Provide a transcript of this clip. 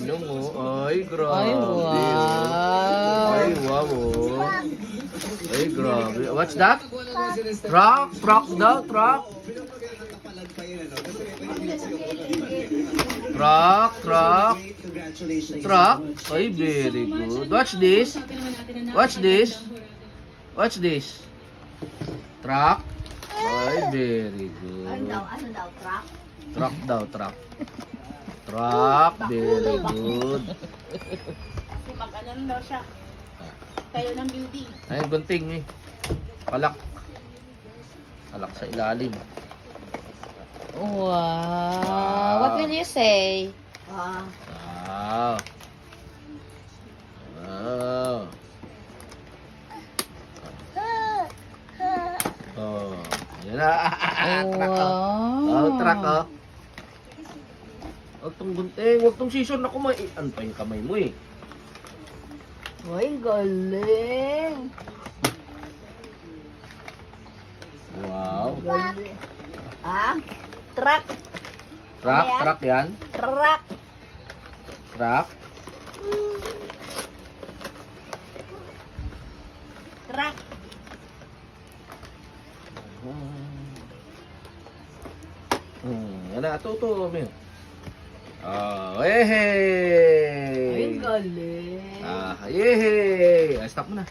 Ninong, oh. Ay, grabe. Ay, wow. Ay, wow, oh. Ay, grabe. What's that? Truck? Truck daw, truck. Truck, truck. Truck. Ay, very good. Watch this. Watch this. Watch this. Truck. Ay, very good. Ano daw, truck? Truck daw, truck. Truck, very good. Kasi mag-ano daw siya. Kayo ng beauty. Ay, gunting eh. Palak. Palak sa ilalim. Wow. What will you say? Wow. Wow. Oh, yan na. Truck, oh. Oh, truck, oh. Huwag tong gunting, huwag tong season. Ako, ano pa yung kamay mo eh. Uy, galing. Wow. Galing. Ah? Truck. Truck, Ano yan? truck yan. Truck. Truck. Truck. Yan na, ito, Mil. Oh, yehey! Ay, galing. Yehey! Stop mo na.